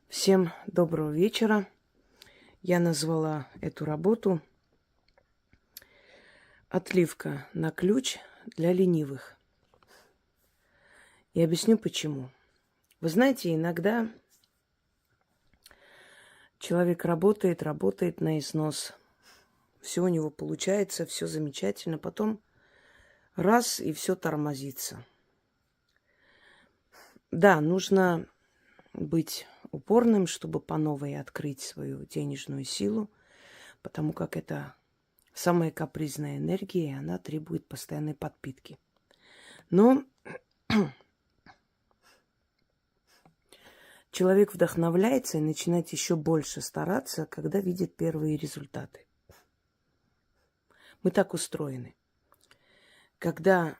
Всем доброго вечера. Я назвала эту работу «Отливка на ключ для ленивых». И объясню почему. Вы знаете, иногда человек работает на износ. Все у него получается, все замечательно. Потом раз, и все тормозится. Да, нужно быть упорным, чтобы по новой открыть свою денежную силу, потому как это самая капризная энергия, и она требует постоянной подпитки. Но человек вдохновляется и начинает еще больше стараться, когда видит первые результаты. Мы так устроены. Когда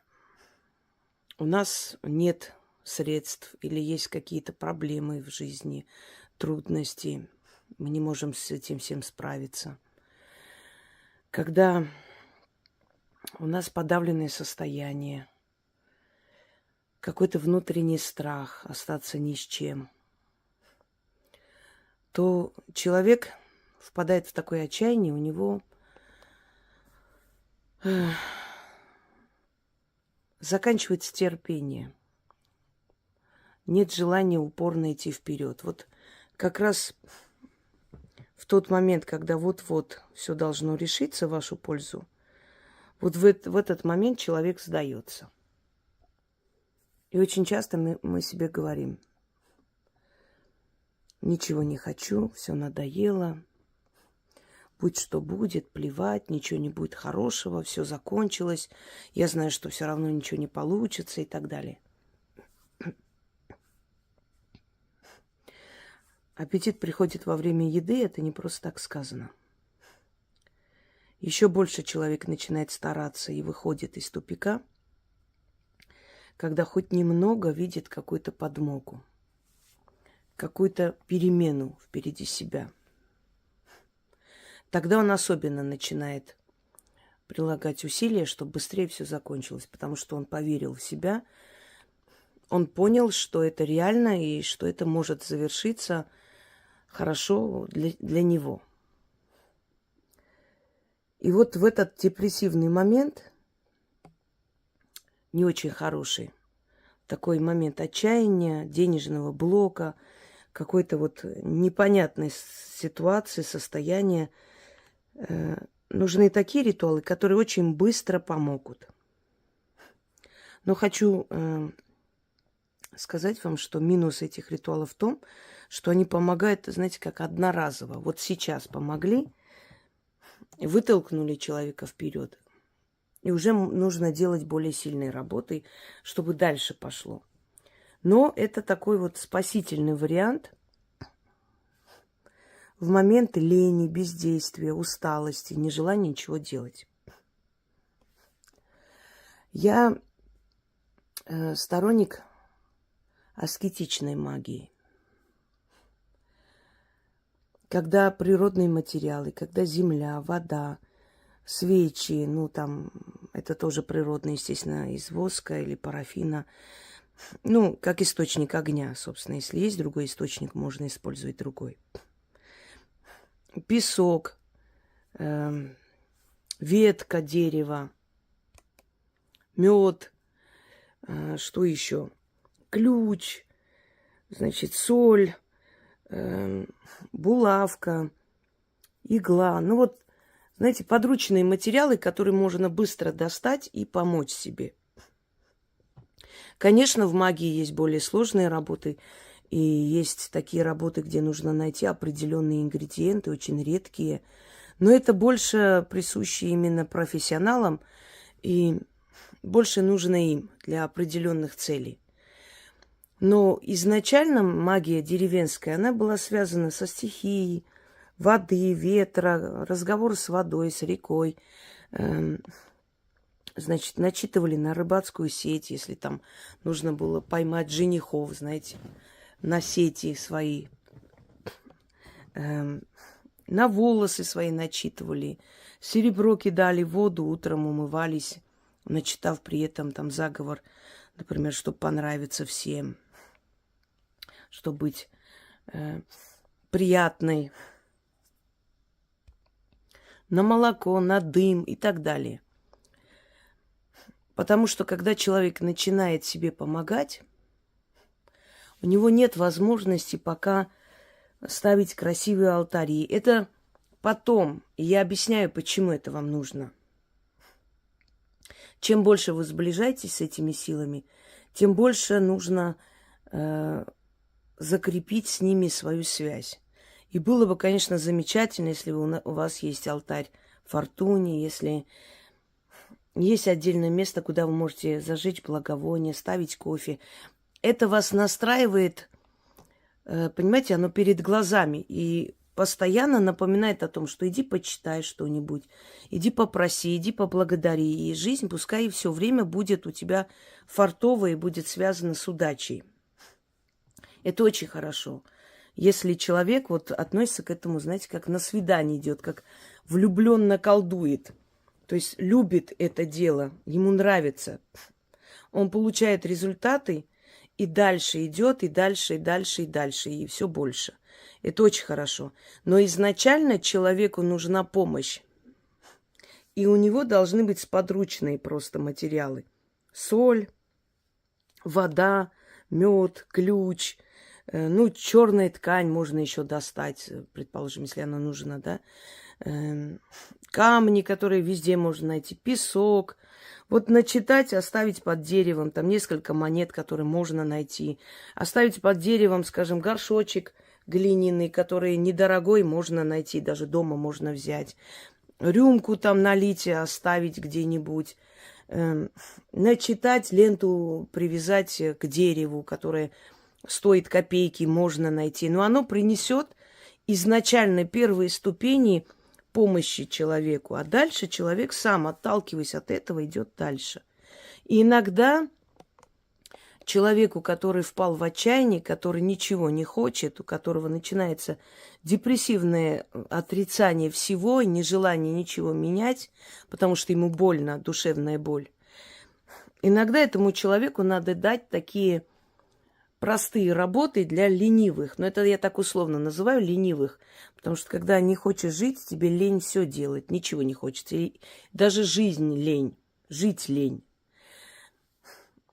у нас нет средств или есть какие-то проблемы в жизни, трудности, мы не можем с этим всем справиться. Когда у нас подавленное состояние, какой-то внутренний страх остаться ни с чем, то человек впадает в такое отчаяние, у него заканчивается терпение. Нет желания упорно идти вперед. Вот как раз в тот момент, когда вот-вот все должно решиться в вашу пользу, вот в этот момент человек сдается. И очень часто мы себе говорим: ничего не хочу, все надоело, будь что будет, плевать, ничего не будет хорошего, все закончилось, я знаю, что все равно ничего не получится и так далее. Аппетит приходит во время еды, это не просто так сказано. Еще больше человек начинает стараться и выходит из тупика, когда хоть немного видит какую-то подмогу, какую-то перемену впереди себя. Тогда он особенно начинает прилагать усилия, чтобы быстрее все закончилось, потому что он поверил в себя, он понял, что это реально и что это может завершиться хорошо для него. И вот в этот депрессивный момент, не очень хороший, такой момент отчаяния, денежного блока, какой-то вот непонятной ситуации, состояния, нужны такие ритуалы, которые очень быстро помогут. Но хочу сказать вам, что минус этих ритуалов в том, что они помогают, знаете, как одноразово. Вот сейчас помогли, вытолкнули человека вперед, и уже нужно делать более сильной работой, чтобы дальше пошло. Но это такой вот спасительный вариант в моменты лени, бездействия, усталости, нежелания ничего делать. Я сторонник аскетичной магии. Когда природные материалы, когда земля, вода, свечи, это тоже природные, естественно, из воска или парафина, как источник огня, собственно. Если есть другой источник, можно использовать другой. Песок, ветка дерева, мед, что еще? Ключ, соль, булавка, игла. Подручные материалы, которые можно быстро достать и помочь себе. Конечно, в магии есть более сложные работы, и есть такие работы, где нужно найти определенные ингредиенты, очень редкие. Но это больше присуще именно профессионалам, и больше нужно им для определенных целей. Но изначально магия деревенская, она была связана со стихией, воды, ветра, разговор с водой, с рекой. Начитывали на рыбацкую сеть, если там нужно было поймать женихов, на сети свои. На волосы свои начитывали. Серебро кидали в воду, утром умывались, начитав при этом там заговор, например, чтобы понравиться всем, чтобы быть приятной, на молоко, на дым и так далее. Потому что когда человек начинает себе помогать, у него нет возможности пока ставить красивые алтари. Это потом. И я объясняю, почему это вам нужно. Чем больше вы сближаетесь с этими силами, тем больше нужно закрепить с ними свою связь. И было бы, конечно, замечательно, если у вас есть алтарь фортуне, если есть отдельное место, куда вы можете зажечь благовоние, ставить кофе. Это вас настраивает, понимаете, оно перед глазами. И постоянно напоминает о том, что иди почитай что-нибудь, иди попроси, иди поблагодари. И жизнь пускай все время будет у тебя фартовая и будет связана с удачей. Это очень хорошо. Если человек вот относится к этому, знаете, как на свидание идет, как влюбленно колдует. То есть любит это дело, ему нравится. Он получает результаты и дальше идет, и дальше, и дальше, и дальше, и все больше. Это очень хорошо. Но изначально человеку нужна помощь. И у него должны быть сподручные просто материалы. Соль, вода, мед, ключ, черная ткань можно еще достать, предположим, если она нужна, да. Камни, которые везде можно найти, песок. Вот начитать, оставить под деревом, там несколько монет, которые можно найти. Оставить под деревом, скажем, горшочек глиняный, который недорогой, можно найти, даже дома можно взять. Рюмку там налить, оставить где-нибудь. Начитать, ленту привязать к дереву, которое стоит копейки, можно найти. Но оно принесет изначально первые ступени помощи человеку, а дальше человек сам, отталкиваясь от этого, идет дальше. И иногда человеку, который впал в отчаяние, который ничего не хочет, у которого начинается депрессивное отрицание всего и нежелание ничего менять, потому что ему больно, душевная боль, иногда этому человеку надо дать такие простые работы для ленивых. Но это я так условно называю ленивых. Потому что когда не хочешь жить, тебе лень все делать. Ничего не хочется. И даже жизнь лень. Жить лень.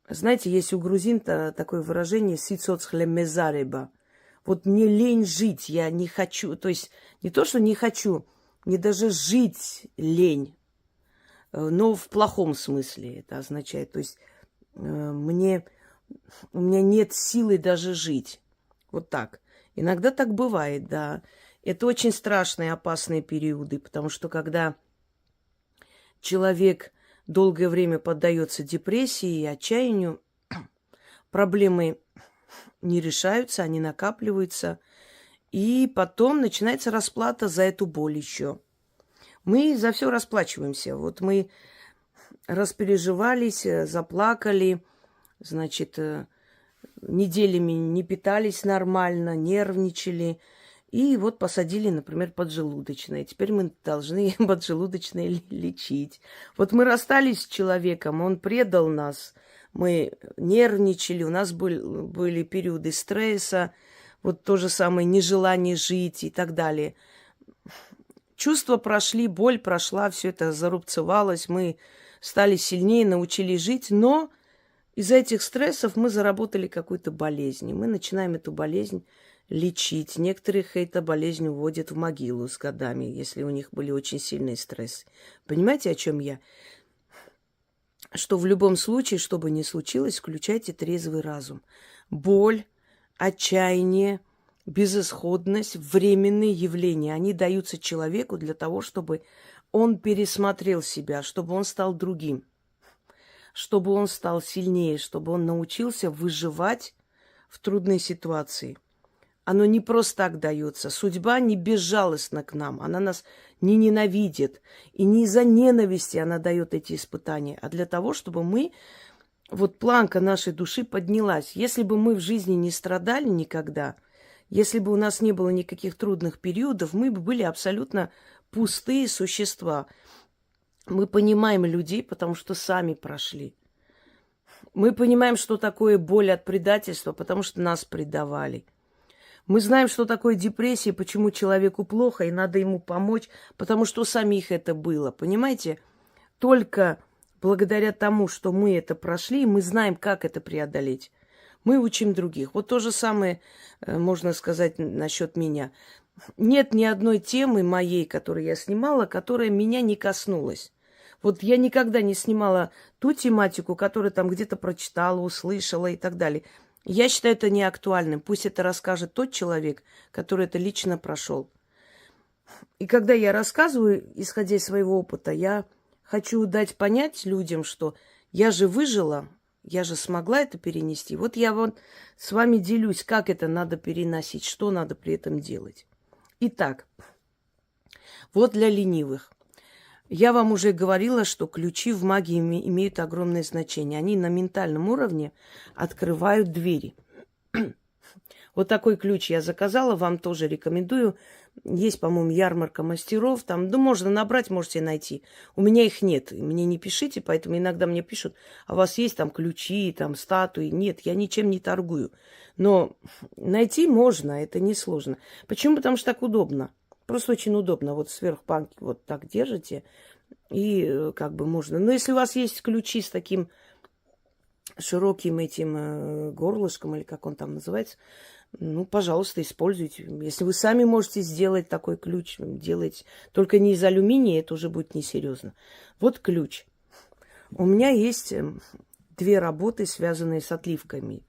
Знаете, есть у грузин такое выражение «сицоцхлемезареба». Вот мне лень жить, я не хочу. То есть не то, что не хочу, мне даже жить лень. Но в плохом смысле это означает. То есть у меня нет силы даже жить. Вот так. Иногда так бывает, да. Это очень страшные, опасные периоды, потому что когда человек долгое время поддается депрессии и отчаянию, проблемы не решаются, они накапливаются, и потом начинается расплата за эту боль еще. Мы за все расплачиваемся. Вот мы распереживались, заплакали, значит, неделями не питались нормально, нервничали. И вот посадили, например, поджелудочное. Теперь мы должны поджелудочное лечить. Вот мы расстались с человеком, он предал нас. Мы нервничали, у нас были периоды стресса, вот то же самое нежелание жить и так далее. Чувства прошли, боль прошла, все это зарубцевалось, мы стали сильнее, научились жить, но из-за этих стрессов мы заработали какую-то болезнь. И мы начинаем эту болезнь лечить. Некоторых эта болезнь уводит в могилу с годами, если у них были очень сильные стрессы. Понимаете, о чем я? Что в любом случае, что бы ни случилось, включайте трезвый разум. Боль, отчаяние, безысходность, временные явления, они даются человеку для того, чтобы он пересмотрел себя, чтобы он стал другим, чтобы он стал сильнее, чтобы он научился выживать в трудной ситуации. Оно не просто так дается. Судьба не безжалостна к нам. Она нас не ненавидит. И не из-за ненависти она дает эти испытания, а для того, чтобы мы... Вот планка нашей души поднялась. Если бы мы в жизни не страдали никогда, если бы у нас не было никаких трудных периодов, мы бы были абсолютно пустые существа. Мы понимаем людей, потому что сами прошли. Мы понимаем, что такое боль от предательства, потому что нас предавали. Мы знаем, что такое депрессия, почему человеку плохо, и надо ему помочь, потому что у самих это было, понимаете? Только благодаря тому, что мы это прошли, мы знаем, как это преодолеть. Мы учим других. Вот то же самое можно сказать насчет меня. Нет ни одной темы моей, которую я снимала, которая меня не коснулась. Вот я никогда не снимала ту тематику, которую там где-то прочитала, услышала и так далее. Я считаю это неактуальным. Пусть это расскажет тот человек, который это лично прошел. И когда я рассказываю, исходя из своего опыта, я хочу дать понять людям, что я же выжила, я же смогла это перенести. Вот я вот с вами делюсь, как это надо переносить, что надо при этом делать. Итак, вот для ленивых. Я вам уже говорила, что ключи в магии имеют огромное значение. Они на ментальном уровне открывают двери. Вот такой ключ я заказала, вам тоже рекомендую. Есть, по-моему, ярмарка мастеров. Там, ну, можно набрать, можете найти. У меня их нет. Мне не пишите, поэтому иногда мне пишут, а у вас есть там ключи, там статуи. Нет, я ничем не торгую. Но найти можно, это несложно. Почему? Потому что так удобно. Просто очень удобно. Вот сверху банки вот так держите, и как бы можно. Но если у вас есть ключи с таким широким этим горлышком, или как он там называется, ну, пожалуйста, используйте. Если вы сами можете сделать такой ключ, делайте. Только не из алюминия, это уже будет несерьезно. Вот ключ. У меня есть 2 работы, связанные с отливками.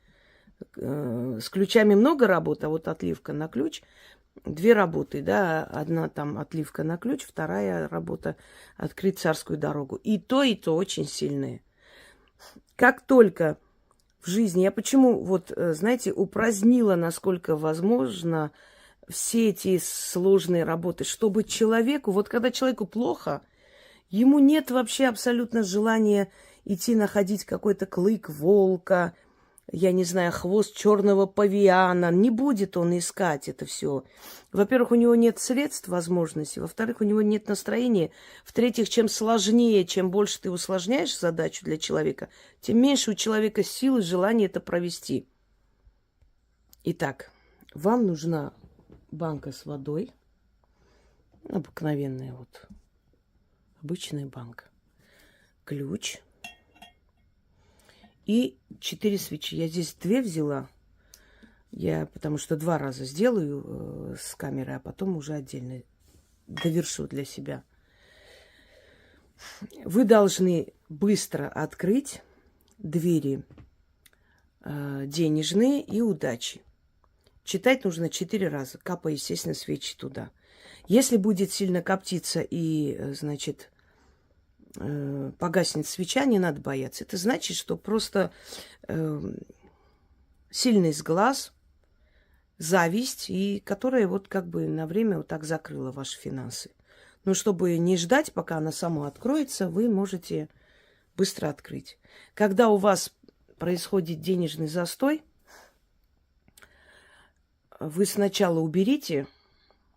С ключами много работ, а вот отливка на ключ – 2 работы, да, одна там отливка на ключ, вторая работа открыть царскую дорогу. И то очень сильные. Как только в жизни, я почему, вот, знаете, упразднила, насколько возможно, все эти сложные работы, чтобы человеку, вот когда человеку плохо, ему нет вообще абсолютно желания идти находить какой-то клык волка, я не знаю, хвост черного павиана. Не будет он искать это все. Во-первых, у него нет средств, возможностей. Во-вторых, у него нет настроения. В-третьих, чем сложнее, чем больше ты усложняешь задачу для человека, тем меньше у человека силы, желания это провести. Итак, вам нужна банка с водой. Обыкновенная вот. Обычная банка. Ключ. И 4 свечи. Я здесь 2 взяла. Я потому что 2 раза сделаю с камерой, а потом уже отдельно довершу для себя. Вы должны быстро открыть двери денежные и удачи. Читать нужно 4 раза, капая, естественно, свечи туда. Если будет сильно коптиться и, значит, погаснет свеча, не надо бояться. Это значит, что просто сильный сглаз, зависть, и которая вот как бы на время вот так закрыла ваши финансы. Но чтобы не ждать, пока она сама откроется, вы можете быстро открыть. Когда у вас происходит денежный застой, вы сначала уберите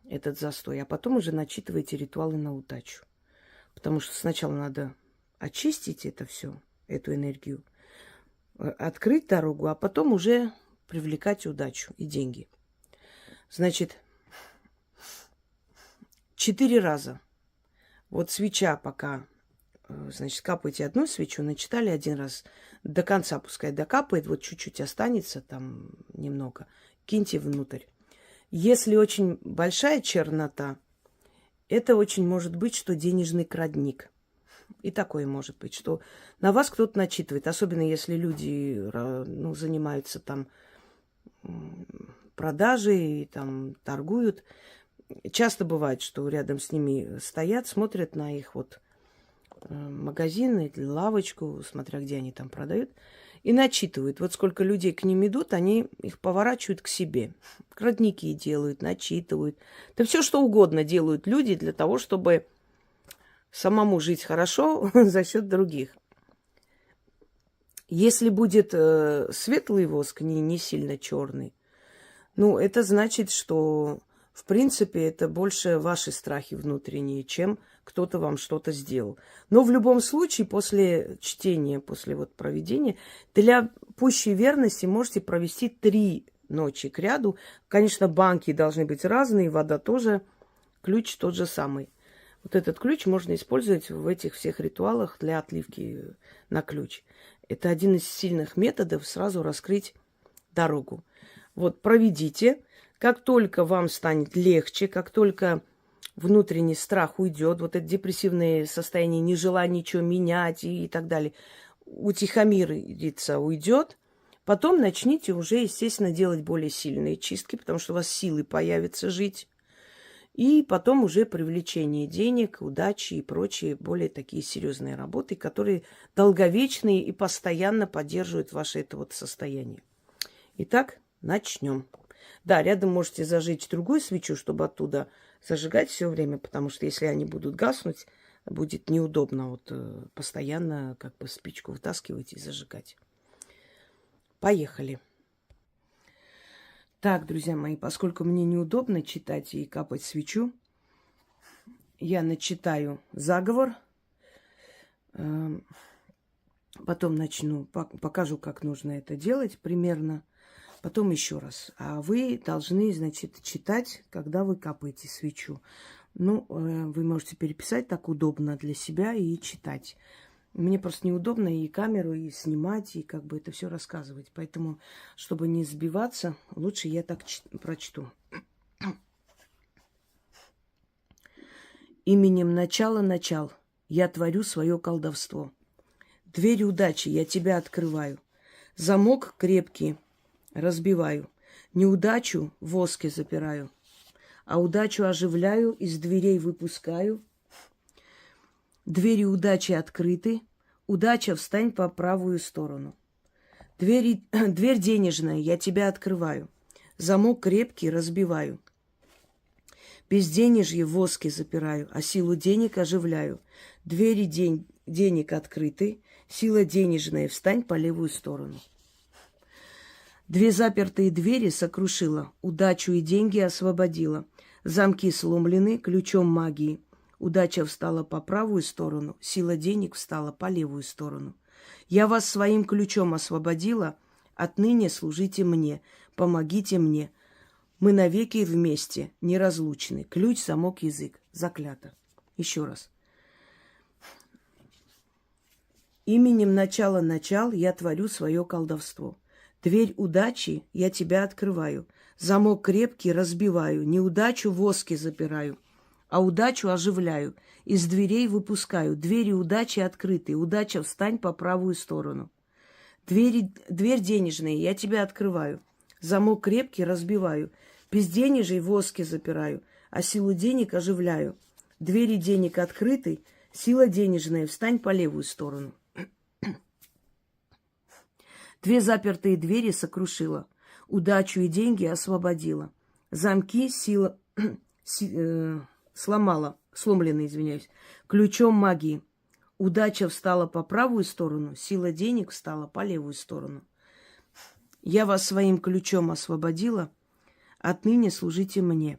этот застой, а потом уже начитываете ритуалы на удачу. Потому что сначала надо очистить это все, эту энергию, открыть дорогу, а потом уже привлекать удачу и деньги. Значит, 4 раза. Вот свеча пока, значит, капаете одну свечу, начитали 1 раз. До конца пускай докапает, вот чуть-чуть останется там немного. Киньте внутрь. Если очень большая чернота, это очень может быть, что денежный крадник. И такое может быть, что на вас кто-то начитывает. Особенно если люди занимаются там продажей, там торгуют. Часто бывает, что рядом с ними стоят, смотрят на их вот магазин или лавочку, смотря где они там продают, и начитывают. Вот сколько людей к ним идут, они их поворачивают к себе. Крадники делают, начитывают. Да все, что угодно делают люди для того, чтобы самому жить хорошо за счет других. Если будет светлый воск, не сильно черный, ну, это значит, что, в принципе, это больше ваши страхи внутренние, чем кто-то вам что-то сделал. Но в любом случае, после чтения, после вот проведения, для пущей верности можете провести 3 ночи кряду. Конечно, банки должны быть разные, вода тоже, ключ тот же самый. Вот этот ключ можно использовать в этих всех ритуалах для отливки на ключ. Это один из сильных методов сразу раскрыть дорогу. Вот проведите. Как только вам станет легче, как только внутренний страх уйдет, вот это депрессивное состояние, нежелание ничего менять и так далее, утихомирится, уйдет, потом начните уже, естественно, делать более сильные чистки, потому что у вас силы появятся жить. И потом уже привлечение денег, удачи и прочие более такие серьезные работы, которые долговечные и постоянно поддерживают ваше это вот состояние. Итак, начнем. Да, рядом можете зажечь другую свечу, чтобы оттуда зажигать все время, потому что если они будут гаснуть, будет неудобно вот постоянно как бы спичку вытаскивать и зажигать. Поехали. Так, друзья мои, поскольку мне неудобно читать и капать свечу, я начитаю заговор, потом начну, покажу, как нужно это делать примерно, потом еще раз. А вы должны, значит, читать, когда вы капаете свечу. Ну, вы можете переписать так удобно для себя и читать. Мне просто неудобно и камеру, и снимать, и как бы это все рассказывать. Поэтому, чтобы не сбиваться, лучше я так прочту. Именем начала начал я творю свое колдовство. Дверь удачи я тебя открываю. Замок крепкий разбиваю. Неудачу в воске запираю. А удачу оживляю, из дверей выпускаю. Двери удачи открыты. Удача, встань по правую сторону. Дверь денежная, я тебя открываю. Замок крепкий разбиваю. Безденежье в воске запираю, а силу денег оживляю. Двери денег открыты. Сила денежная, встань по левую сторону. Две запертые двери сокрушила. Удачу и деньги освободила. Замки сломлены ключом магии. Удача встала по правую сторону, сила денег встала по левую сторону. Я вас своим ключом освободила, отныне служите мне, помогите мне. Мы навеки вместе, неразлучны. Ключ, замок, язык. Заклято. Еще раз. Именем начала начал я творю свое колдовство. Дверь удачи я тебя открываю. Замок крепкий разбиваю, неудачу в воске запираю. А удачу оживляю, из дверей выпускаю. Двери удачи открыты, удача встань по правую сторону. Дверь денежная, я тебя открываю. Замок крепкий разбиваю, безденежий в воске запираю, а силу денег оживляю. Двери денег открыты, сила денежная, встань по левую сторону. Две запертые двери сокрушила, удачу и деньги освободила. Замки сломленные, извиняюсь, ключом магии. Удача встала по правую сторону, сила денег встала по левую сторону. Я вас своим ключом освободила, отныне служите мне.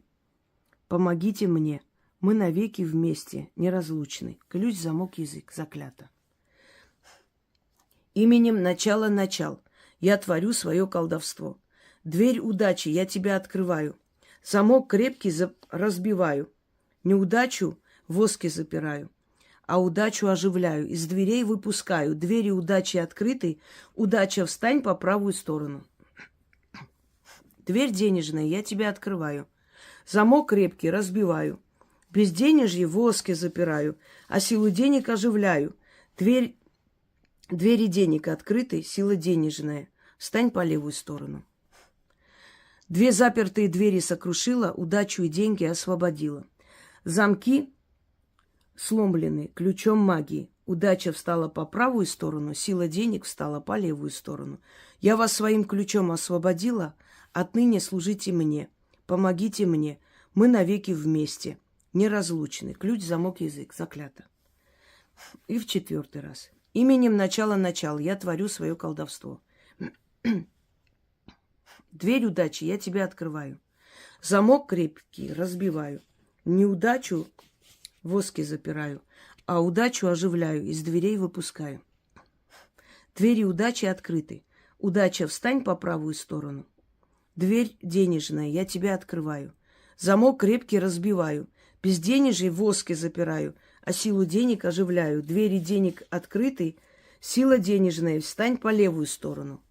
Помогите мне, мы навеки вместе, неразлучны. Ключ, замок, язык, заклято. Именем начала начал я творю свое колдовство. Дверь удачи я тебя открываю. Замок крепкий разбиваю. Неудачу в воске запираю, а удачу оживляю. Из дверей выпускаю. Двери удачи открыты. Удача, встань по правую сторону. Дверь денежная, я тебя открываю. Замок крепкий разбиваю. Безденежье в воске запираю, а силу денег оживляю. Двери денег открыты, сила денежная. Встань по левую сторону. Две запертые двери сокрушила, удачу и деньги освободила. Замки сломлены ключом магии. Удача встала по правую сторону, сила денег встала по левую сторону. Я вас своим ключом освободила, отныне служите мне, помогите мне. Мы навеки вместе, неразлучны. Ключ, замок, язык. Заклято. И в 4-й раз. Именем начала начал я творю свое колдовство. Дверь удачи я тебя открываю. Замок крепкий разбиваю. Неудачу в воске запираю, а удачу оживляю, из дверей выпускаю. Двери удачи открыты. Удача, встань по правую сторону. Дверь денежная, я тебя открываю. Замок крепкий разбиваю. Безденежье в воске запираю, а силу денег оживляю. Двери денег открыты, сила денежная, встань по левую сторону.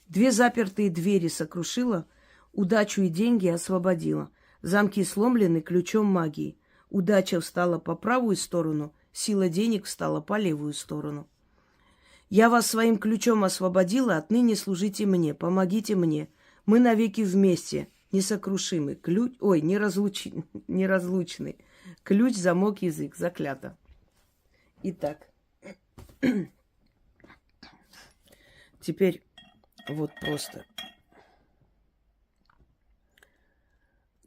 Две запертые двери сокрушила, удачу и деньги освободила. Замки сломлены ключом магии. Удача встала по правую сторону, сила денег встала по левую сторону. Я вас своим ключом освободила, отныне служите мне, помогите мне. Мы навеки вместе, несокрушимы. Ключ, ой, неразлучны. Ключ, замок, язык, заклято. Итак, теперь вот просто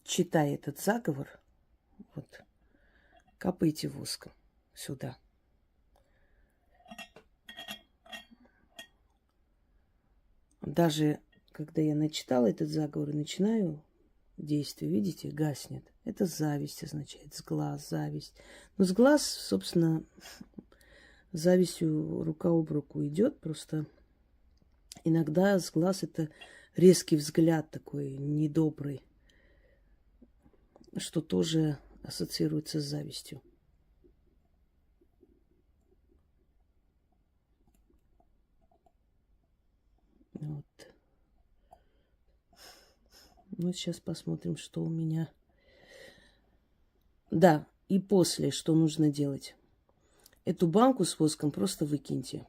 читая этот заговор, вот, капайте воском сюда. Даже когда я начитала этот заговор и начинаю действие, видите, гаснет. Это зависть означает, сглаз, зависть. Но сглаз, собственно, с завистью рука об руку идет. Просто иногда сглаз — это резкий взгляд такой, недобрый, что тоже ассоциируется с завистью. Вот. Ну, сейчас посмотрим, что у меня. Да, и после, что нужно делать. Эту банку с воском просто выкиньте.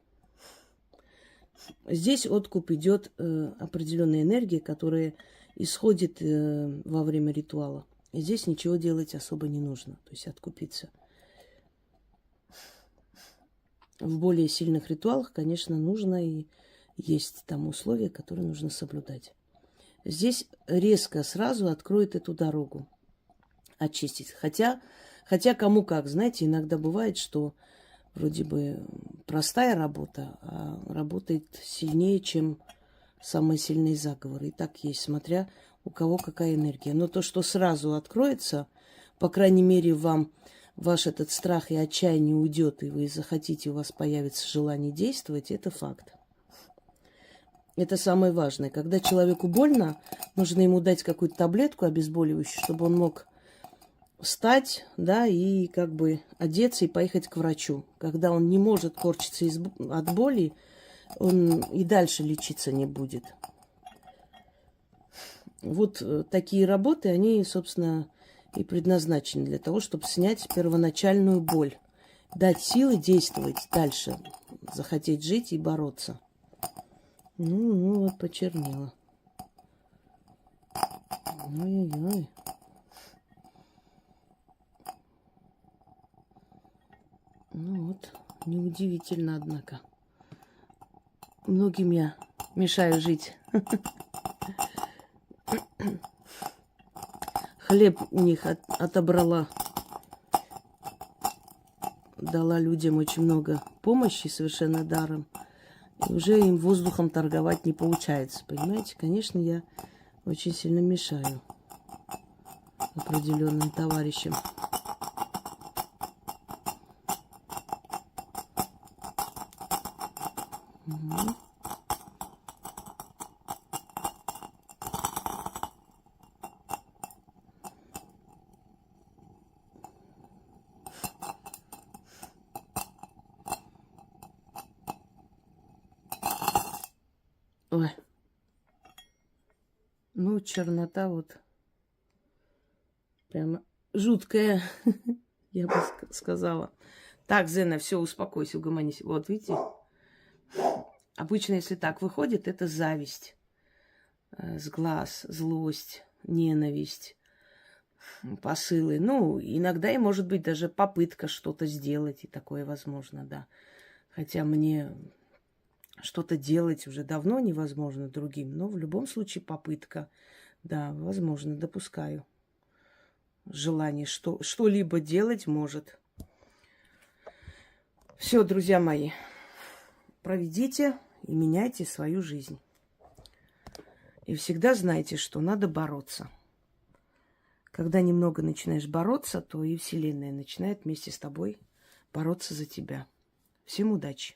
Здесь откуп идет определенная энергия, которая исходит во время ритуала. И здесь ничего делать особо не нужно, то есть откупиться. В более сильных ритуалах, конечно, нужно и есть там условия, которые нужно соблюдать. Здесь резко сразу откроет эту дорогу, очистить. Хотя кому как, знаете, иногда бывает, что вроде бы простая работа, а работает сильнее, чем самые сильные заговоры. И так есть, смотря у кого какая энергия. Но то, что сразу откроется, по крайней мере, вам ваш этот страх и отчаяние уйдет, и вы захотите, у вас появится желание действовать, это факт. Это самое важное. Когда человеку больно, нужно ему дать какую-то таблетку обезболивающую, чтобы он мог встать, да, и как бы одеться и поехать к врачу. Когда он не может корчиться от боли, он и дальше лечиться не будет. Вот такие работы, они, собственно, и предназначены для того, чтобы снять первоначальную боль, дать силы действовать дальше, захотеть жить и бороться. Ну вот почернело. Ой-ой-ой. Ну вот, неудивительно, однако. Многим я мешаю жить. Хлеб у них отобрала. Дала людям очень много помощи совершенно даром. И уже им воздухом торговать не получается. Понимаете, конечно, я очень сильно мешаю определенным товарищам. Угу. Ой. Ну, чернота вот прямо жуткая, я бы сказала. Так, Зена, все, успокойся, угомонись. Вот, видите? Обычно, если так выходит, это зависть, сглаз, злость, ненависть, посылы. Ну, иногда и может быть даже попытка что-то сделать, и такое возможно, да. Хотя мне что-то делать уже давно невозможно другим, но в любом случае попытка, да, возможно, допускаю. Желание что-либо делать может. Все, друзья мои, проведите и меняйте свою жизнь. И всегда знайте, что надо бороться. Когда немного начинаешь бороться, то и Вселенная начинает вместе с тобой бороться за тебя. Всем удачи!